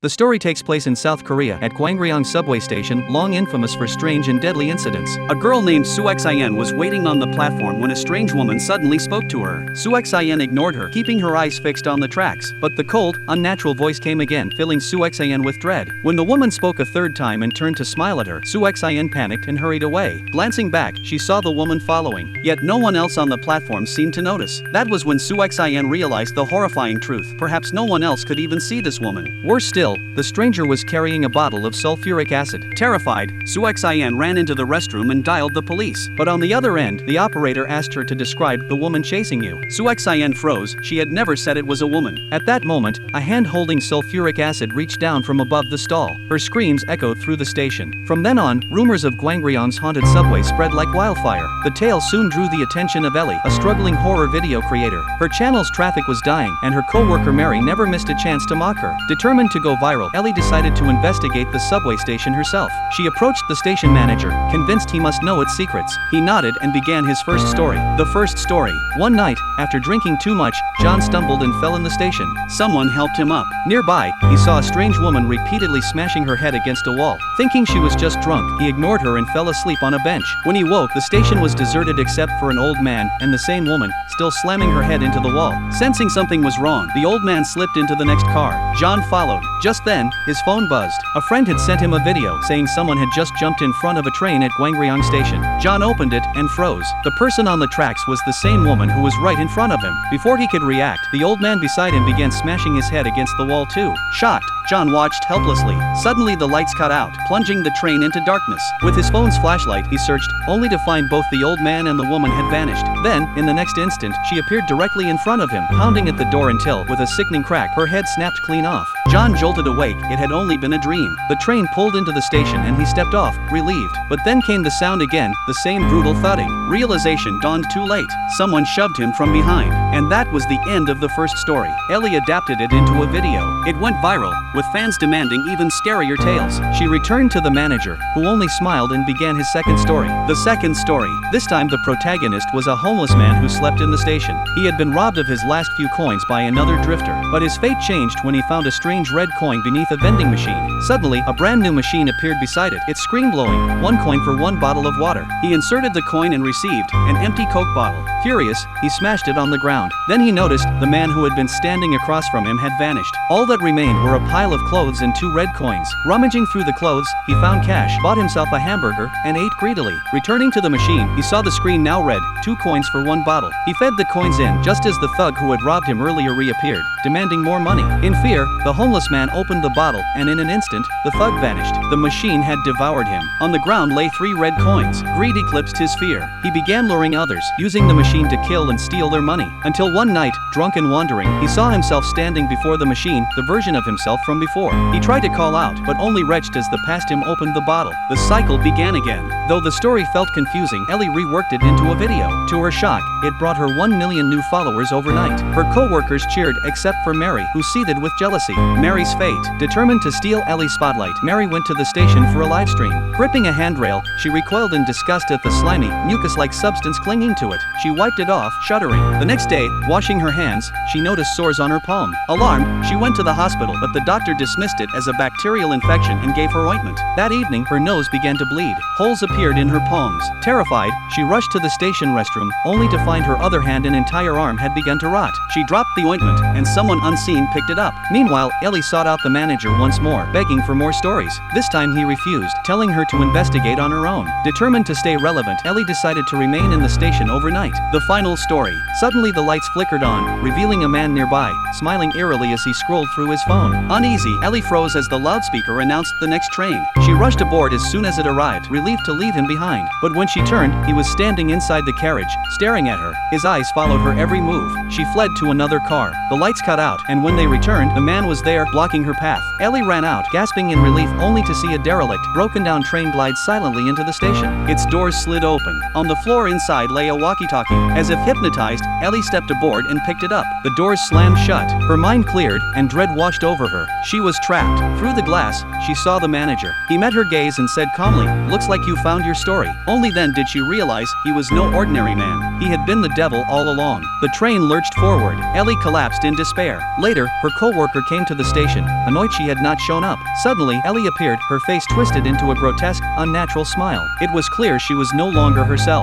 The story takes place in South Korea at Gyeong subway station, long infamous for strange and deadly incidents. A girl named Suxin was waiting on the platform when a strange woman suddenly spoke to her. Suxin ignored her, keeping her eyes fixed on the tracks. But the cold, unnatural voice came again, filling Suxin with dread. When the woman spoke a third time and turned to smile at her, Suxin panicked and hurried away. Glancing back, she saw the woman following. Yet no one else on the platform seemed to notice. That was when Suxin realized the horrifying truth. Perhaps no one else could even see this woman. Worse still, the stranger was carrying a bottle of sulfuric acid. Terrified, Suxin ran into the restroom and dialed the police. But on the other end, the operator asked her to describe the woman chasing you. Suxin froze. She had never said it was a woman. At that moment, a hand holding sulfuric acid reached down from above the stall. Her screams echoed through the station. From then on, rumors of Gyeong's haunted subway spread like wildfire. The tale soon drew the attention of Ellie, a struggling horror video creator. Her channel's traffic was dying, and her co-worker Mary never missed a chance to mock her. Determined to go viral, Ellie decided to investigate the subway station herself. She approached the station manager, convinced he must know its secrets. He nodded and began his first story. The first story. One night, after drinking too much, John stumbled and fell in the station. Someone helped him up. Nearby, he saw a strange woman repeatedly smashing her head against a wall. Thinking she was just drunk, he ignored her and fell asleep on a bench. When he woke, the station was deserted except for an old man and the same woman, still slamming her head into the wall. Sensing something was wrong, the old man slipped into the next car. John followed. Just then, his phone buzzed. A friend had sent him a video saying someone had just jumped in front of a train at Gyeong station. John opened it and froze. The person on the tracks was the same woman who was right in front of him. Before he could react, the old man beside him began smashing his head against the wall too. Shocked, John watched helplessly. Suddenly the lights cut out, plunging the train into darkness. With his phone's flashlight, he searched, only to find both the old man and the woman had vanished. Then, in the next instant, she appeared directly in front of him, pounding at the door until, with a sickening crack, her head snapped clean off. John jolted awake. It had only been a dream. The train pulled into the station and he stepped off, relieved. But then came the sound again, the same brutal thudding. Realization dawned too late. Someone shoved him from behind. And that was the end of the first story. Ellie adapted it into a video. It went viral, with fans demanding even scarier tales. She returned to the manager, who only smiled and began his second story. The second story. This time the protagonist was a homeless man who slept in the station. He had been robbed of his last few coins by another drifter. But his fate changed when he found a strange red coin beneath a vending machine. Suddenly, a brand new machine appeared beside it, its screen glowing. 1 coin for 1 bottle of water. He inserted the coin and received an empty Coke bottle. Furious, he smashed it on the ground. Then he noticed the man who had been standing across from him had vanished. All that remained were a pile of clothes and 2 red coins. Rummaging through the clothes, he found cash, bought himself a hamburger, and ate greedily. Returning to the machine, he saw the screen now read, 2 coins for 1 bottle. He fed the coins in just as the thug who had robbed him earlier reappeared, demanding more money. In fear, the homeless man opened the bottle, and in an instant, the thug vanished. The machine had devoured him. On the ground lay 3 red coins. Greed eclipsed his fear. He began luring others, using the machine to kill and steal their money. Until one night, drunk and wandering, he saw himself standing before the machine, the version of himself from before. He tried to call out, but only retched as the past him opened the bottle. The cycle began again. Though the story felt confusing, Ellie reworked it into a video. To her shock, it brought her 1 million new followers overnight. Her co-workers cheered, except for Mary, who seethed with jealousy. Mary's fate. Determined to steal Ellie's spotlight, Mary went to the station for a live stream. Gripping a handrail, she recoiled in disgust at the slimy, mucus-like substance clinging to it. She wiped it off, shuddering. The next day, washing her hands, she noticed sores on her palm. Alarmed, she went to the hospital, but the doctor dismissed it as a bacterial infection and gave her ointment. That evening, her nose began to bleed. Holes appeared in her palms. Terrified, she rushed to the station restroom, only to find her other hand and entire arm had begun to rot. She dropped the ointment, and someone unseen picked it up. Meanwhile, Ellie sought out the manager once more, begging for more stories. This time he refused, telling her to investigate on her own. Determined to stay relevant, Ellie decided to remain in the station overnight. The final story. Suddenly the lights flickered on, revealing a man nearby, smiling eerily as he scrolled through his phone. Uneasy, Ellie froze as the loudspeaker announced the next train. She rushed aboard as soon as it arrived, relieved to leave him behind. But when she turned, he was standing inside the carriage, staring at her. His eyes followed her every move. She fled to another car. The lights cut out, and when they returned, the man was there, blocking her path. Ellie ran out, gasping in relief, only to see a derelict, broken-down train glide silently into the station. Its doors slid open. On the floor inside lay a walkie-talkie. As if hypnotized, Ellie stepped aboard and picked it up. The doors slammed shut. Her mind cleared, and dread washed over her. She was trapped. Through the glass, she saw the manager. He met her gaze and said calmly, "Looks like you found your story." Only then did she realize he was no ordinary man. He had been the devil all along. The train lurched forward. Ellie collapsed in despair. Later, her co-worker came to to the station, annoyed she had not shown up. Suddenly, Ellie appeared, her face twisted into a grotesque, unnatural smile. It was clear she was no longer herself.